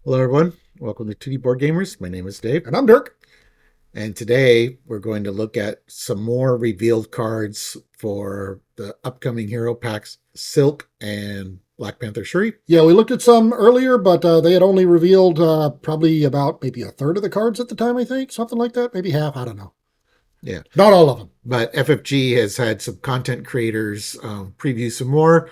Hello, everyone. Welcome to 2D Board Gamers. My name is Dave, And I'm Dirk. and today we're going to look at some more revealed cards for the upcoming hero packs, Silk and Black Panther Shuri. Yeah, we looked at some earlier, but they had only revealed probably about maybe a third of the cards at the time, I think. Something like that. Maybe half. I don't know. Yeah, Not all of them. but FFG has had some content creators preview some more,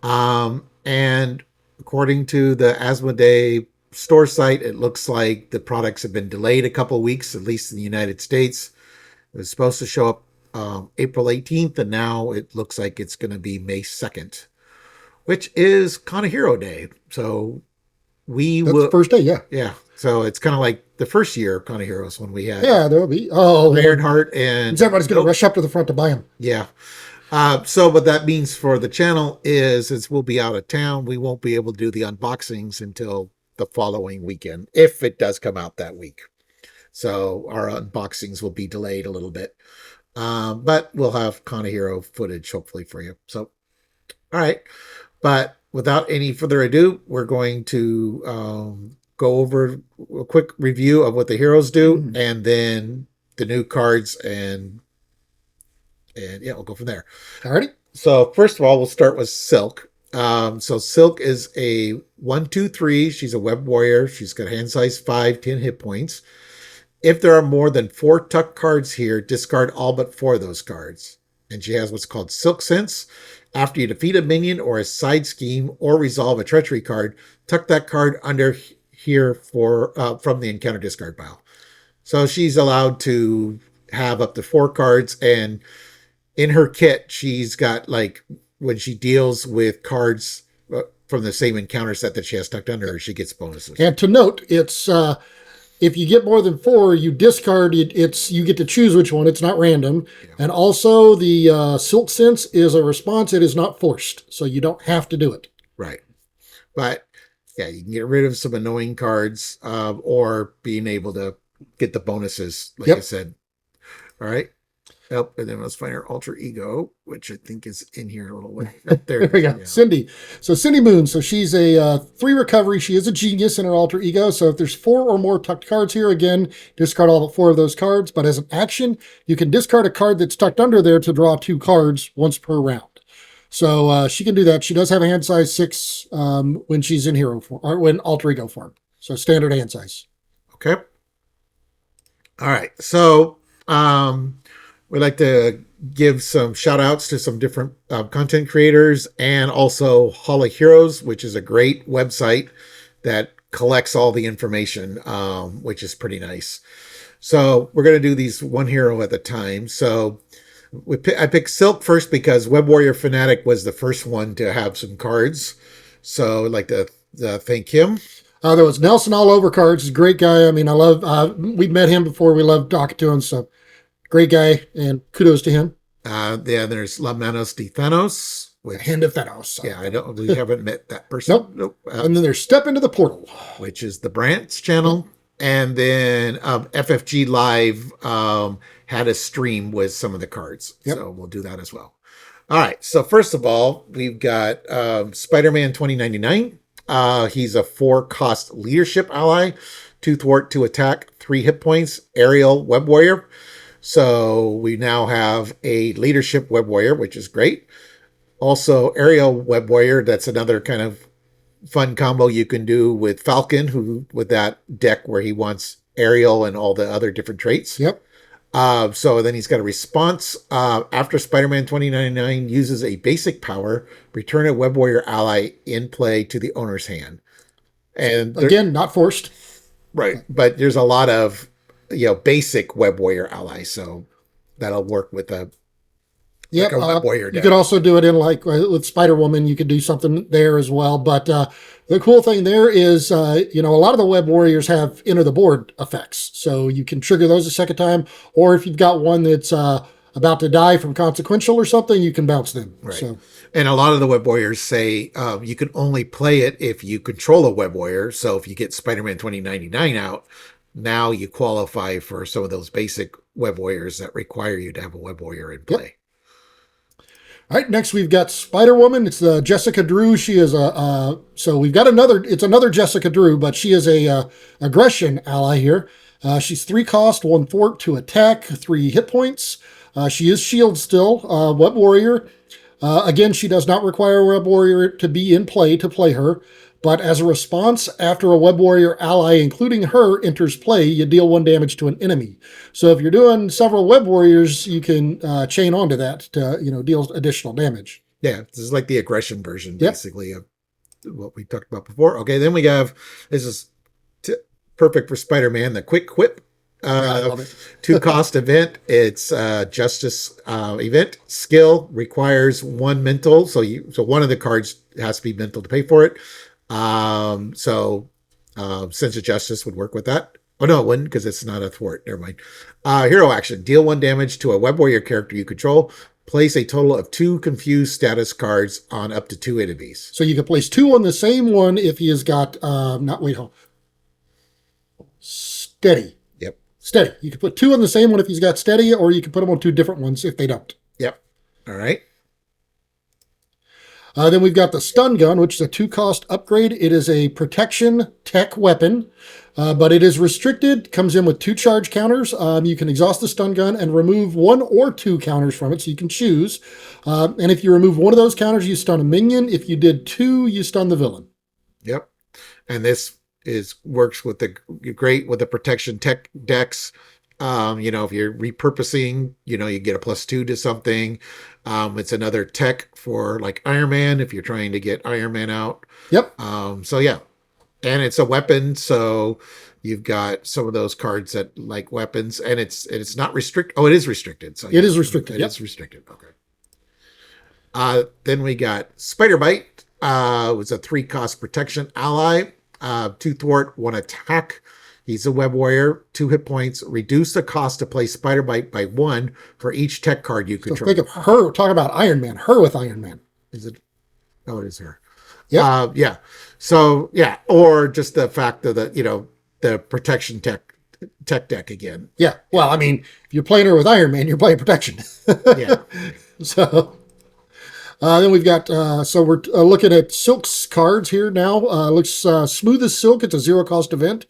and according to the Asmodee store site, it looks like the products have been delayed a couple of weeks, at least in the United States. It was supposed to show up April 18th, and now it looks like it's going to be May 2nd, which is Con Hero Day. So we That's the will, first day, yeah. yeah. So it's kind of like the first year of Con Heroes when we had Yeah, there'll be. Oh, Lord. Ironheart and Everybody's going to nope, rush up to the front to buy them. yeah. So what that means for the channel is, since we'll be out of town, we won't be able to do the unboxings until the following weekend, if it does come out that week. So our unboxings will be delayed a little bit. But we'll have Con Hero footage hopefully for you. So, all right. But without any further ado, we're going to go over a quick review of what the heroes do, and then the new cards, and yeah, we'll go from there. Alrighty. So first of all, we'll start with Silk. So Silk is a 1/2/3. She's a web warrior. She's got hand size 5, 10 hit points. If there are more than 4 tuck cards here, discard all but 4 of those cards. And she has what's called Silk Sense. After you defeat a minion or a side scheme or resolve a treachery card, tuck that card under here for from the encounter discard pile. So she's allowed to have up to 4 cards, and in her kit, she's got, like, when she deals with cards from the same encounter set that she has tucked under her, she gets bonuses. And to note, it's if you get more than 4, you discard it. It's you get to choose which one. It's not random. Yeah. And also, the Silk Sense is a response. It is not forced, so you don't have to do it. Right. But yeah, you can get rid of some annoying cards, or being able to get the bonuses, like I said. All right. Oh, and then let's find our alter ego, which I think is in here a little way. There we go. Yeah. Cindy. So Cindy Moon. So she's a 3 recovery. She is a genius in her alter ego. So if there's 4 or more tucked cards here, again, discard all but 4 of those cards. But as an action, you can discard a card that's tucked under there to draw 2 cards once per round. So she can do that. She does have a hand size 6 when she's in hero form, or when alter ego form. So standard hand size. Okay. All right. So we'd like to give some shout outs to some different content creators, and also Hall of Heroes, which is a great website that collects all the information, which is pretty nice. So we're going to do these one hero at a time. So I picked Silk first because Web Warrior Fanatic was the first one to have some cards. So I'd like to thank him. There was Nelson All Over Cards. He's a great guy. I mean, I love, we'd met him before. We loved talking to him. So great guy, and kudos to him. Yeah, there's La Manos de Thanos. With Hand of Thanos. So. Yeah, we haven't met that person. Nope. And then there's Step Into the Portal, which is the Brant's channel. And then FFG Live had a stream with some of the cards. So we'll do that as well. All right. So first of all, we've got Spider-Man 2099. He's a 4-cost leadership ally, 2 thwart, 2 attack, 3 hit points, aerial web warrior. So we now have a leadership web warrior, which is great. Also, aerial web warrior, that's another kind of fun combo you can do with Falcon, who with that deck where he wants aerial and all the other different traits. So then he's got a response. After Spider-Man 2099 uses a basic power, return a web warrior ally in play to the owner's hand. And again, not forced. Right. But there's a lot of basic web warrior allies, so that'll work with a web warrior deck. You could also do it in like with Spider-Woman. You could do something there as well. But the cool thing there is, a lot of the web warriors have enter the board effects, so you can trigger those a second time. Or if you've got one that's about to die from consequential or something, you can bounce them. Right. So. And a lot of the web warriors say you can only play it if you control a web warrior. So if you get Spider-Man 2099 out, now you qualify for some of those basic web warriors that require you to have a web warrior in play. All right, next we've got Spider Woman. It's Jessica Drew. She is so we've got another. It's another Jessica Drew, but she is a aggression ally here. She's 3 cost, 1 fort to attack, 3 hit points. She is shield still. Web Warrior. Again, she does not require a Web Warrior to be in play to play her. But as a response, after a Web Warrior ally, including her, enters play, you deal 1 damage to an enemy. So if you're doing several Web Warriors, you can chain onto that to deal additional damage. Yeah, this is like the aggression version, Yep. basically, of what we talked about before. Okay, then we have, this is perfect for Spider-Man, the Quick Whip. I love it. 2 cost event. It's justice event. Skill requires 1 mental, so one of the cards has to be mental to pay for it. Sense of Justice would work with that. Oh no, it wouldn't, because it's not a thwart. Never mind. Hero action. Deal 1 damage to a Web Warrior character you control. Place a total of 2 confused status cards on up to 2 enemies. So you can place 2 on the same one if he has got steady. Yep. Steady. You can put 2 on the same one if he's got steady, or you can put them on 2 different ones if they don't. Yep. All right. Then we've got the stun gun, which is a 2 cost upgrade. It is a protection tech weapon, but it is restricted. Comes in with 2 charge counters. You can exhaust the stun gun and remove 1 or 2 counters from it, so you can choose. And if you remove 1 of those counters, you stun a minion. If you did 2, you stun the villain. Yep. And this works with great with the protection tech decks. If you're repurposing, you get a +2 to something. It's another tech for like Iron Man if you're trying to get Iron Man out. Yep. So yeah, and it's a weapon, so you've got some of those cards that like weapons, and it's not restricted. Oh, it is restricted. So it is restricted. It's restricted. Okay. Then we got Spider Bite. It was a 3 cost protection ally. 2 thwart, 1 attack. He's a Web Warrior, 2 hit points. Reduce the cost to play Spider Bite by 1 for each tech card you control. So think of her. Talk about Iron Man. Her with Iron Man. Is it? Oh, it is her. Yeah. Yeah. So yeah, or just the fact of the protection tech deck again. Yeah. Well, I mean, if you're playing her with Iron Man, you're playing protection. Yeah. So then we've got, so we're looking at Silk's cards here now. Looks smooth as silk. It's a 0 cost event.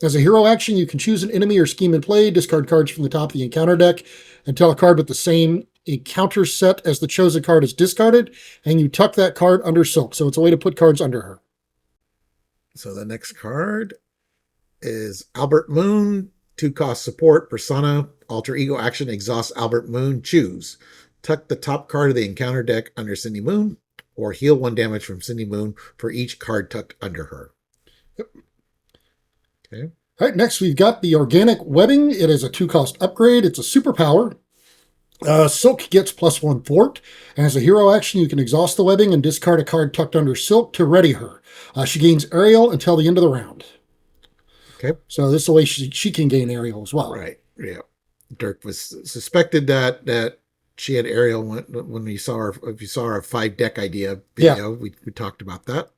As a hero action, you can choose an enemy or scheme in play, discard cards from the top of the encounter deck until a card with the same encounter set as the chosen card is discarded, and you tuck that card under Silk. So it's a way to put cards under her. So the next card is Albert Moon, 2 cost support, persona, alter ego action, exhaust Albert Moon, choose. Tuck the top card of the encounter deck under Cindy Moon, or heal 1 damage from Cindy Moon for each card tucked under her. Yep. Okay. All right, next we've got the Organic Webbing. It is a 2 cost upgrade. It's a superpower. Silk gets +1 thwart, and as a hero action, you can exhaust the webbing and discard a card tucked under Silk to ready her. She gains aerial until the end of the round. Okay. So this is the way she can gain aerial as well. Right. Yeah. Dirk was suspected that she had aerial when we saw her. If you saw our 5 deck idea video, we talked about that.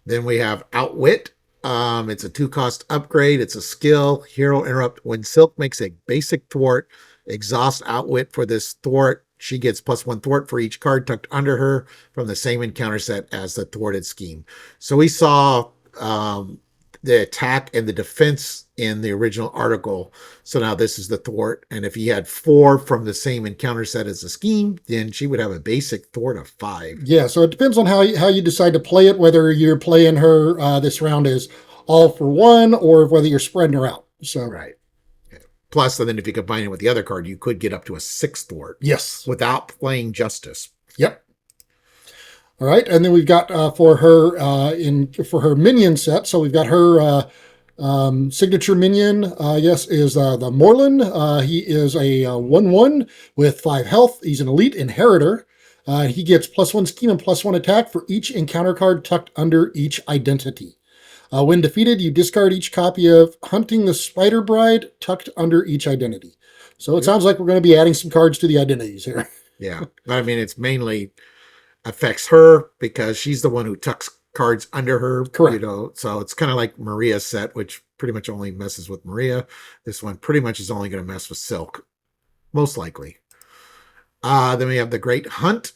Then we have Outwit. It's a 2 cost upgrade. It's a skill. Hero interrupt. When Silk makes a basic thwart, exhaust Outwit for this thwart. She gets +1 thwart for each card tucked under her from the same encounter set as the thwarted scheme. So we saw the attack and the defense in the original article. So now this is the thwart. And if he had 4 from the same encounter set as the scheme, then she would have a basic thwart of 5. Yeah, so it depends on how you decide to play it, whether you're playing her this round as all for 1 or whether you're spreading her out. So Right. Plus, and then if you combine it with the other card, you could get up to a 6 thwart. Yes. Without playing Justice. Yep. All right, and then we've got for her for her minion set. So we've got her signature minion. Is the Moreland. He is a 1/1 with 5 health. He's an elite inheritor. He gets +1 scheme and +1 attack for each encounter card tucked under each identity. When defeated, you discard each copy of Hunting the Spider Bride tucked under each identity. So it sounds like we're going to be adding some cards to the identities here. Yeah, but I mean, it's mainly affects her because she's the one who tucks cards under her. Correct. So it's kind of like Maria's set, which pretty much only messes with Maria. This one pretty much is only going to mess with Silk, most likely. Then we have the Great Hunt.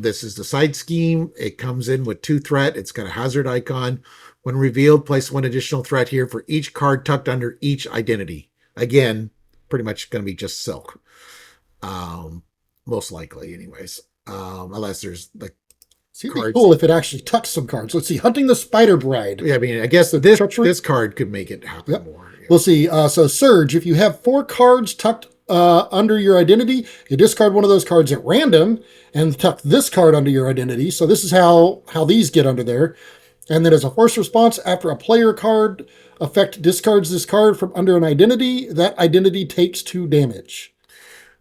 This is the side scheme. It comes in with 2 threat. It's got a hazard icon. When revealed, place 1 additional threat here for each card tucked under each identity. Again, pretty much going to be just silk. Most likely, anyways. Unless there's like See, it'd be cool if it actually tucks some cards. Let's see, Hunting the Spider Bride. Yeah, I mean, I guess this card could make it happen more. Yeah. We'll see. So Surge, if you have 4 cards tucked under your identity, you discard one of those cards at random and tuck this card under your identity. So this is how these get under there. And then as a force response, after a player card effect discards this card from under an identity, that identity takes 2 damage.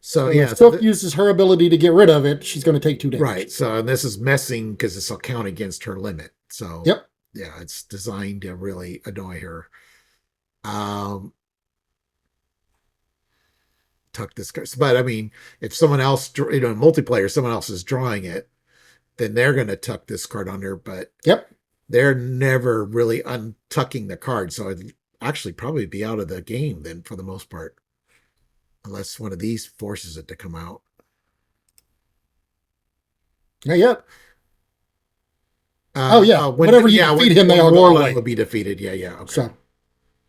So if Silk uses her ability to get rid of it, she's going to take 2 damage. Right. So and this is messing because this will count against her limit. So yeah, it's designed to really annoy her. Tuck this card. But I mean, if someone else, in multiplayer, someone else is drawing it, then they're going to tuck this card under. But they're never really untucking the card. So it'd actually probably be out of the game then for the most part. Unless one of these forces it to come out. Not yet. Whenever you defeat him, they all go away. Will be defeated. Yeah. Okay.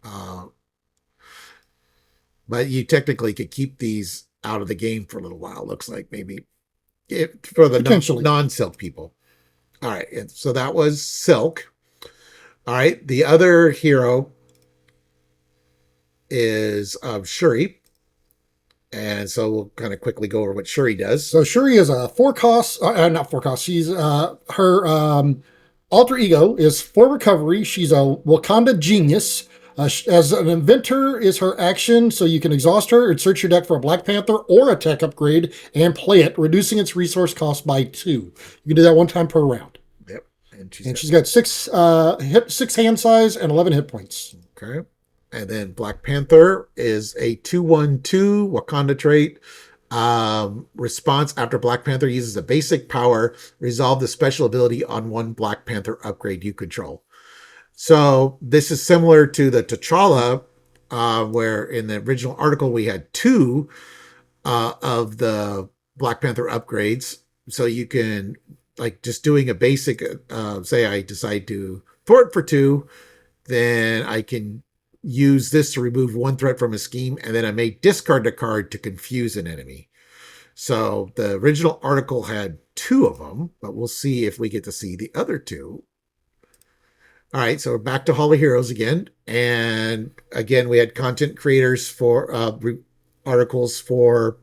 So. But you technically could keep these out of the game for a little while. Looks like maybe for the non-silk people. All right, and so that was silk. All right, the other hero is Shuri. And so we'll kind of quickly go over what Shuri does. So Shuri is a 4-cost, not 4-cost. She's her alter ego is 4 recovery. She's a Wakanda genius. As an inventor is her action, so you can exhaust her and search your deck for a Black Panther or a tech upgrade and play it, reducing its resource cost by 2. You can do that 1 time per round. Yep. And she's got 6 hand size and 11 hit points. Okay. And then Black Panther is a 2/1/2 Wakanda trait. Response after Black Panther uses a basic power, resolve the special ability on 1 Black Panther upgrade you control. So this is similar to the T'Challa, where in the original article we had 2 of the Black Panther upgrades. So you can, like, just doing a basic, say I decide to thwart for 2, then I can use this to remove 1 threat from a scheme, and then I may discard the card to confuse an enemy. So the original article had 2 of them, but we'll see if we get to see the other 2. All right, so we're back to Hall of Heroes again. And again, we had content creators for articles for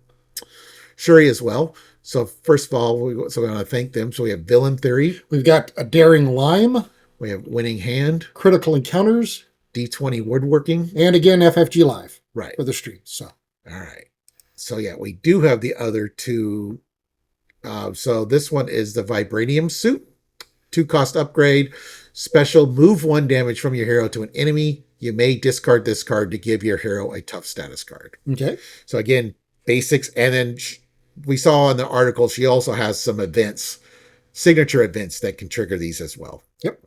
Shuri as well. So first of all, we want to thank them. So we have Villain Theory. We've got a Daring Lime. We have Winning Hand. Critical Encounters. D20 Woodworking. And again, FFG Live. Right. For the stream. So. All right. So yeah, we do have the other 2. So this one is the Vibranium Suit. 2-cost upgrade. Special, move 1 damage from your hero to an enemy. You may discard this card to give your hero a tough status card. Okay. So again, basics. And then we saw in the article, she also has some events, signature events that can trigger these as well. Yep.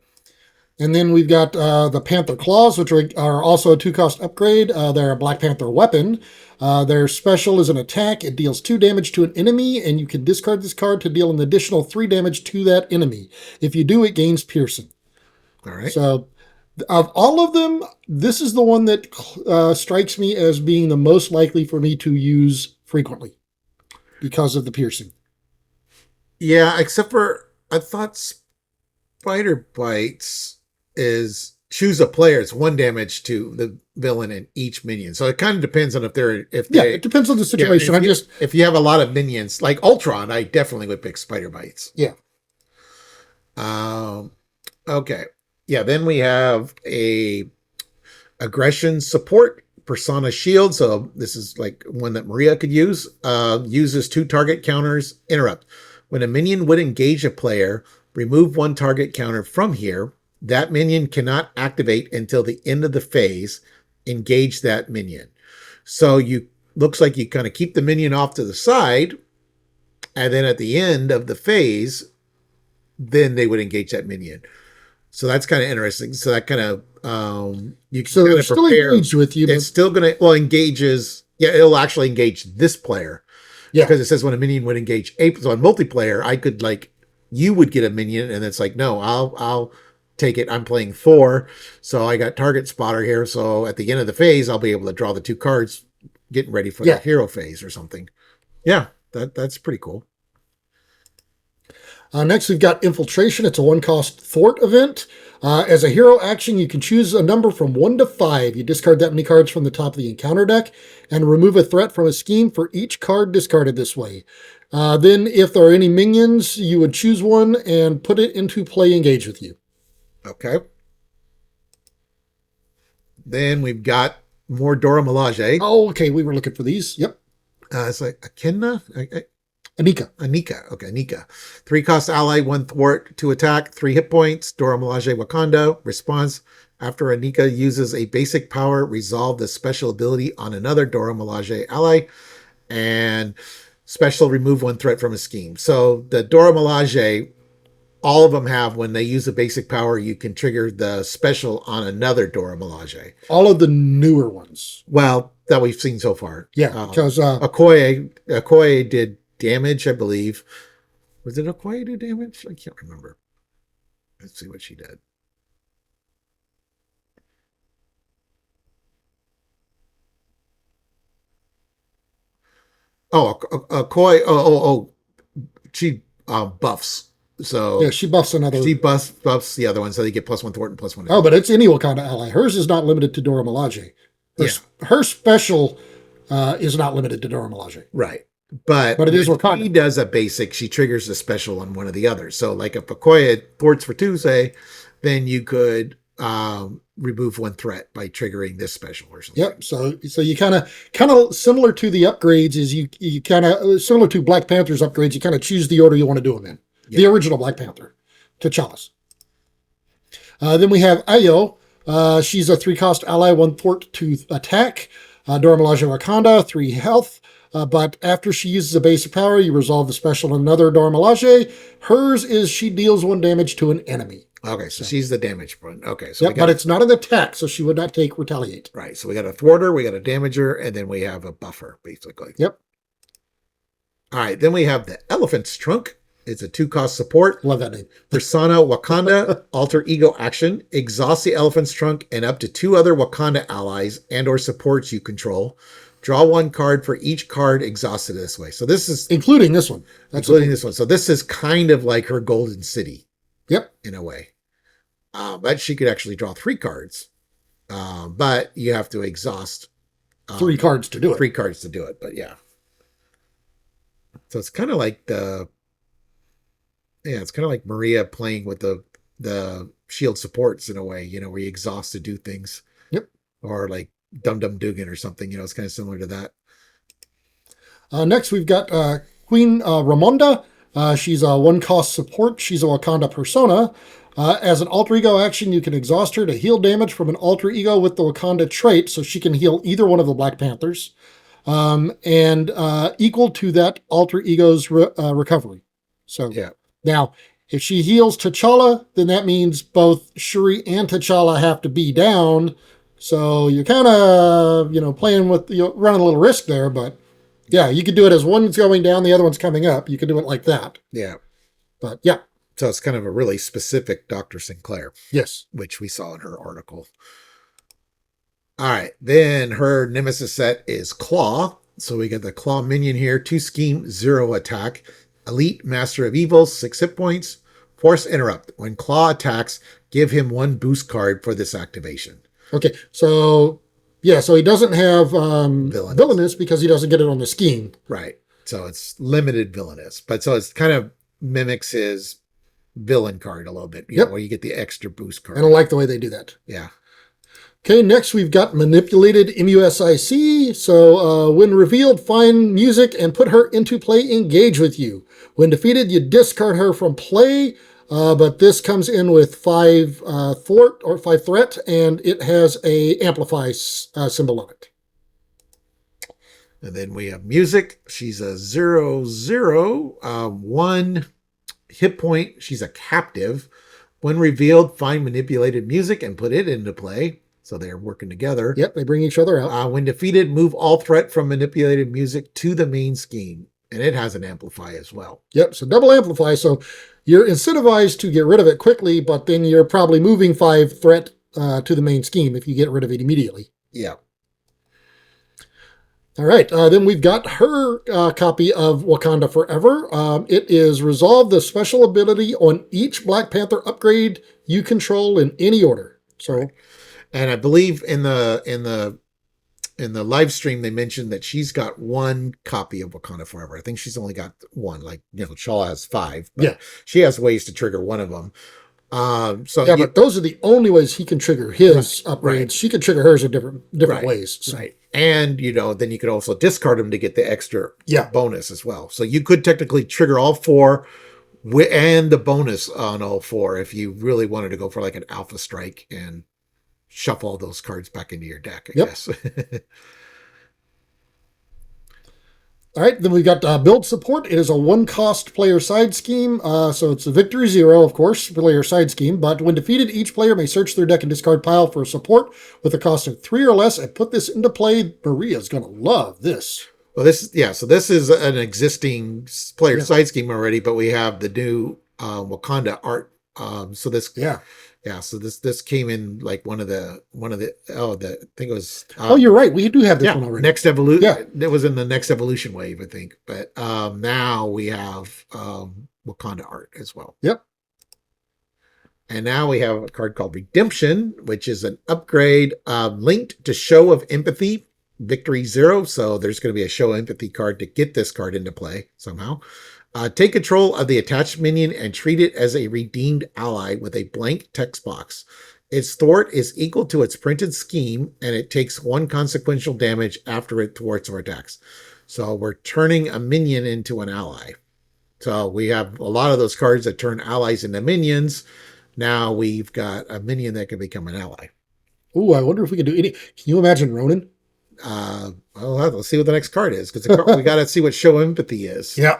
And then we've got the Panther Claws, which are also a 2-cost upgrade. They're a Black Panther weapon. Their special is an attack. It deals 2 damage to an enemy, and you can discard this card to deal an additional 3 damage to that enemy. If you do, it gains piercing. All right. So of all of them, this is the one that strikes me as being the most likely for me to use frequently because of the piercing. Yeah, except for I thought Spider Bites is choose a player. It's 1 damage to the villain and each minion. So it kind of depends on it depends on the situation. If you have a lot of minions like Ultron, I definitely would pick Spider Bites. Yeah. Okay. Yeah. Then we have a aggression support Persona Shield. So this is like one that Maria could use. Uses 2 target counters. Interrupt. When a minion would engage a player, remove 1 target counter from here. That minion cannot activate until the end of the phase. Engage that minion. So looks like you kind of keep the minion off to the side, and then at the end of the phase, then they would engage that minion. So that's kind of interesting. So that kind of you can so kind of still prepare. Engage with you. It's still going to engages. Yeah, it'll actually engage this player. Yeah. Because it says when a minion would engage a. So on multiplayer, I could like you would get a minion, and it's like no, I'll take it. I'm playing Thor, so I got target spotter here. So at the end of the phase, I'll be able to draw the 2 cards, getting ready for the hero phase or something. Yeah, that's pretty cool. Next, we've got Infiltration. It's a 1-cost thwart event. As a hero action, you can choose a number from 1 to 5. You discard that many cards from the top of the encounter deck and remove a threat from a scheme for each card discarded this way. Then, if there are any minions, you would choose one and put it into play engage with you. Okay. Then we've got more Dora Milaje. Oh, okay. We were looking for these. Yep. It's like Akinna? Anika. Okay, Anika. 3-cost ally, 1 thwart, 2 attack, 3 hit points. Dora Milaje Wakanda. Response. After Anika uses a basic power, resolve the special ability on another Dora Milaje ally. And special, remove 1 threat from a scheme. So the Dora Milaje, all of them have, when they use a basic power, you can trigger the special on another Dora Milaje. All of the newer ones. Well, that we've seen so far. Yeah, because Okoye did damage, I believe. Was it Okoye do damage? I can't remember. Let's see what she did. Oh, Okoye. She buffs. So yeah, she buffs another. She buffs the other one, so they get +1 thwart and +1. Oh, but it's any Wakanda ally. Hers is not limited to Dora Milaje. Her special is not limited to Dora Milaje. Right. But it is Wakanda. She does a basic, she triggers a special on one of the others. So like if Okoye thwarts for 2, say, then you could remove 1 threat by triggering this special or something. Yep. So you kind of similar to the upgrades is you kind of similar to Black Panther's upgrades. You kind of choose the order you want to do them in. Yep. The original Black Panther, T'Challa's. Then we have Ayo. She's a 3-cost ally, 1 thwart, 2 attack. Dora Milaje Wakanda, 3 health. But after she uses a basic power, you resolve the special on another Dora Milaje. Hers is she deals 1 damage to an enemy. Okay, so she's the damage one. Okay, so but it's not an attack, so she would not take retaliate. Right, so we got a thwarter, we got a damager, and then we have a buffer, basically. Yep. All right, then we have the Elephant's Trunk. It's a 2-cost support. Love that name. Persona Wakanda, alter ego action. Exhaust the Elephant's Trunk and up to 2 other Wakanda allies and or supports you control. Draw 1 card for each card exhausted this way. So this is... Including this one. This one. So this is kind of like her Golden City. Yep. In a way. But she could actually draw 3 cards. But you have to exhaust... 3 cards to do it. 3 cards to do it, but yeah. So it's kind of like it's kind of like Maria playing with the shield supports in a way, where you exhaust to do things. Yep. Or like Dum Dum Dugan or something, it's kind of similar to that. Next, we've got Queen Ramonda. She's a 1-cost support. She's a Wakanda persona. As an alter ego action, you can exhaust her to heal damage from an alter ego with the Wakanda trait, so she can heal either one of the Black Panthers, and equal to that alter ego's recovery. So yeah. Now, if she heals T'Challa, then that means both Shuri and T'Challa have to be down. So you're kind of, playing with, running a little risk there. But yeah, you could do it as one's going down, the other one's coming up. You could do it like that. Yeah. But yeah. So it's kind of a really specific Dr. Sinclair. Yes. Which we saw in her article. All right. Then her nemesis set is Claw. So we got the Claw minion here. 2 scheme, 0 attack. Elite Master of Evil, 6 hit points. Force Interrupt. When Claw attacks, give him 1 boost card for this activation. Okay, so he doesn't have villainous because he doesn't get it on the scheme. Right. So it's limited villainous. But so it's kind of mimics his villain card a little bit, where you get the extra boost card. I don't like the way they do that. Yeah. Okay, next we've got Manipulated MUSIC. So when revealed, find music and put her into play, engage with you. When defeated, you discard her from play, but this comes in with 5 thwart or 5 threat, and it has a amplify symbol on it. And then we have music. She's a 0/0, 1 hit point. She's a captive. When revealed, find manipulated music and put it into play. So they're working together. Yep, they bring each other out. When defeated, move all threat from manipulated music to the main scheme. and it has an amplify as well. Yep, so double amplify. So you're incentivized to get rid of it quickly, but then you're probably moving 5 threat to the main scheme if you get rid of it immediately. Yeah. All right, then we've got her copy of Wakanda Forever. It is resolve the special ability on each Black Panther upgrade you control in any order. So, and I believe in the live stream they mentioned that she's got one copy of Wakanda Forever. I think she's only got one. Like, Shaw has 5. But yeah, she has ways to trigger one of them. But those are the only ways he can trigger his upgrades. Right. She can trigger hers in different ways. So. Right. And, then you could also discard them to get the extra bonus as well. So you could technically trigger all 4 and the bonus on all 4 if you really wanted to go for like an alpha strike and shuffle all those cards back into your deck, I guess. All right, then we've got build support. It is a 1-cost player side scheme. So it's a victory 0, of course, player side scheme. But when defeated, each player may search their deck and discard pile for support with a cost of 3 or less and put this into play. Maria's going to love this. Well, so this is an existing player side scheme already, but we have the new Wakanda art. So this came in like one of the I think it was you're right, we do have this one already. Next evolution. It was in the next evolution wave, I think, but now we have Wakanda art as well. Yep. And now we have a card called Redemption, which is an upgrade linked to Show of Empathy, victory 0. So there's going to be a Show of Empathy card to get this card into play somehow. Take control of the attached minion and treat it as a redeemed ally with a blank text box. Its thwart is equal to its printed scheme, and it takes 1 consequential damage after it thwarts or attacks. So we're turning a minion into an ally. So we have a lot of those cards that turn allies into minions. Now we've got a minion that can become an ally. Ooh, I wonder if we can do any. Can you imagine Ronan? Well, let's see what the next card is, because we got to see what Show of Empathy is. Yeah.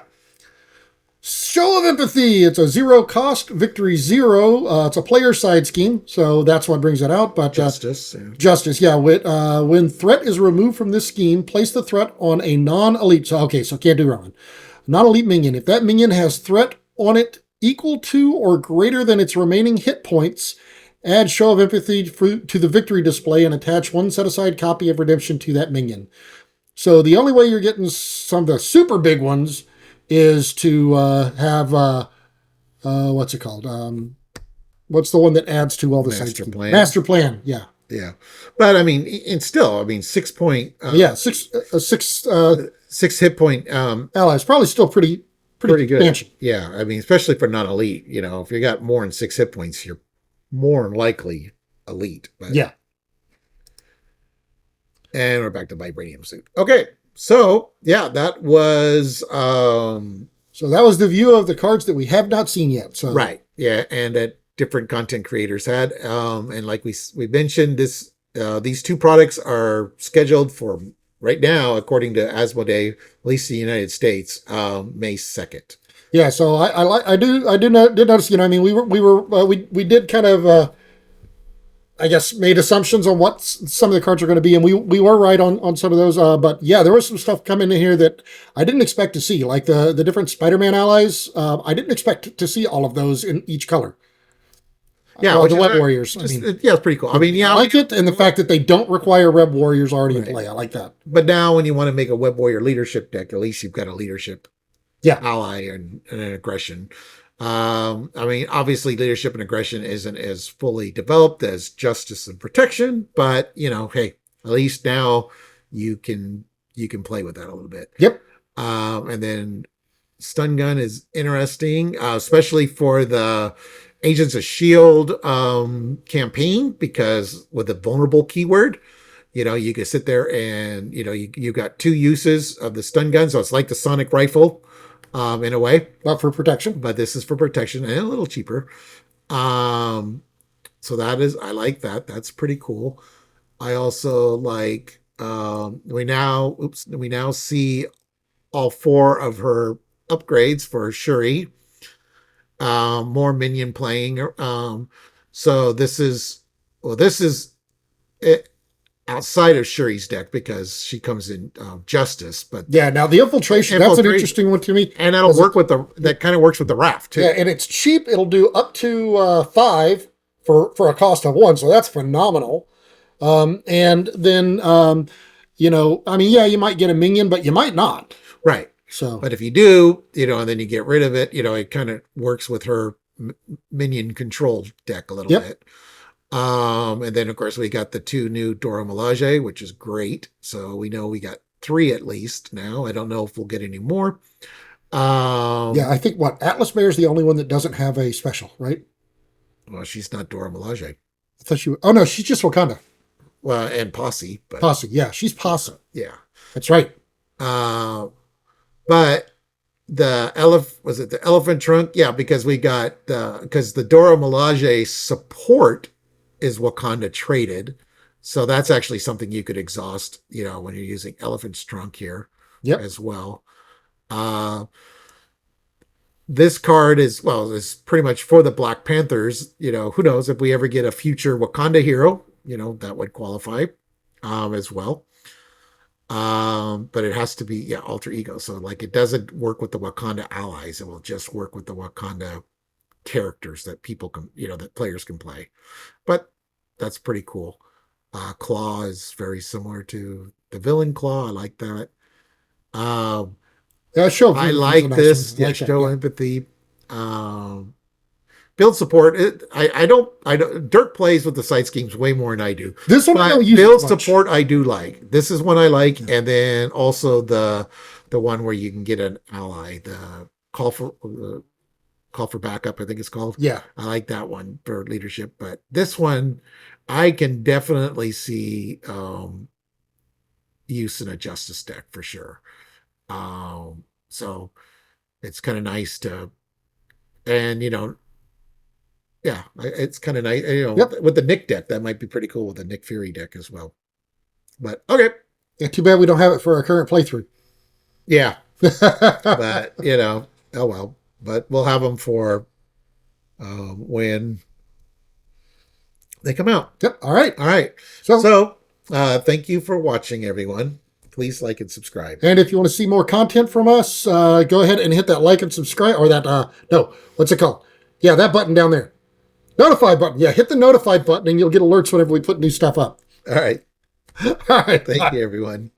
Show of Empathy. It's a 0-cost, victory 0. It's a player side scheme, so that's what brings it out. But Justice. Justice, yeah. When threat is removed from this scheme, place the threat on a non-elite. So can't do Ronan. Non-elite minion. If that minion has threat on it equal to or greater than its remaining hit points, add Show of Empathy to the victory display and attach 1 set-aside copy of Redemption to that minion. So the only way you're getting some of the super big ones is to have what's it called? What's the one that adds to all the Master Plan? Master Plan, yeah. Yeah. But I mean, and still, 6 point. 6 hit point. Allies, probably still pretty good. Expansion. Yeah. I mean, especially for non-elite, if you got more than 6 hit points, you're more than likely elite. But, yeah. And we're back to Vibranium Suit. Okay. So that was the view of the cards that we have not seen yet. So right, yeah, and that different content creators had, and like we mentioned, these 2 products are scheduled for right now, according to Asmodee, at least the United States, May 2nd. Yeah, so I did notice. We did kind of. I guess made assumptions on what some of the cards are going to be, and we were right on some of those. But yeah, there was some stuff coming in here that I didn't expect to see, like the different Spider-Man allies. I didn't expect to see all of those in each color. Yeah, the Web Warriors. It's pretty cool. I like it, and the fact that they don't require Web Warriors already in play. I like that. But now, when you want to make a Web Warrior leadership deck, at least you've got a leadership ally and an aggression. Obviously leadership and aggression isn't as fully developed as justice and protection, but hey, at least now you can play with that a little bit. Yep. And then stun gun is interesting, especially for the Agents of S.H.I.E.L.D. Campaign, because with the vulnerable keyword, you can sit there and, you got 2 uses of the stun gun. So it's like the sonic rifle. In a way, but for protection. But this is for protection and a little cheaper. So I like that. That's pretty cool. I also like. We now see all 4 of her upgrades for Shuri. More minion playing. So this is it. outside of Shuri's deck because she comes in Justice. But Yeah, now the infiltration, that's an interesting one to me. and that'll work with that kind of works with the raft too. Yeah, and it's cheap. It'll do up to 5 for a cost of 1, so that's phenomenal. And then I mean, yeah, you might get a minion, but you might not. Right. So, but if you do, and then you get rid of it, it kind of works with her minion control deck a little bit. And then of course we got the 2 new Dora Milaje, which is great. So we know we got 3 at least now. I don't know if we'll get any more. Yeah, I think Atlas Bear is the only one that doesn't have a special, right? Well, she's not Dora Milaje. I thought she. Oh no, she's just Wakanda. Well, and Posse, but Posse, yeah, she's Posse. Yeah, that's right. But the elephant trunk? Yeah, because we got because the Dora Milaje support is Wakanda traded, so that's actually something you could exhaust. When you're using elephant's trunk here, as well. This card is pretty much for the Black Panthers. Who knows if we ever get a future Wakanda hero, that would qualify as well. But it has to be alter ego. So like it doesn't work with the Wakanda allies. It will just work with the Wakanda characters that people can, that players can play. But that's pretty cool. Claw is very similar to the villain Claw. I like that. Show I like this. Nice show empathy. Build support. I don't. Dirk plays with the side schemes way more than I do. This one I don't use build support. I do like. This is one I like, and then also the one where you can get an ally. The call for backup. I think it's called. Yeah, I like that one for leadership. But this one, I can definitely see use in a Justice deck for sure. So it's kind of nice to, and yeah, it's kind of nice. With the Nick deck, that might be pretty cool with the Nick Fury deck as well. But okay. Yeah, too bad we don't have it for our current playthrough. Yeah. But, oh well. But we'll have them for when they come out. Yep. All right. All right. So thank you for watching, everyone. Please like and subscribe. And if you want to see more content from us, go ahead and hit that like and subscribe, or that, no, what's it called? Yeah, that button down there. Notify button. Yeah, hit the notify button and you'll get alerts whenever we put new stuff up. All right. All right. Thank you, everyone.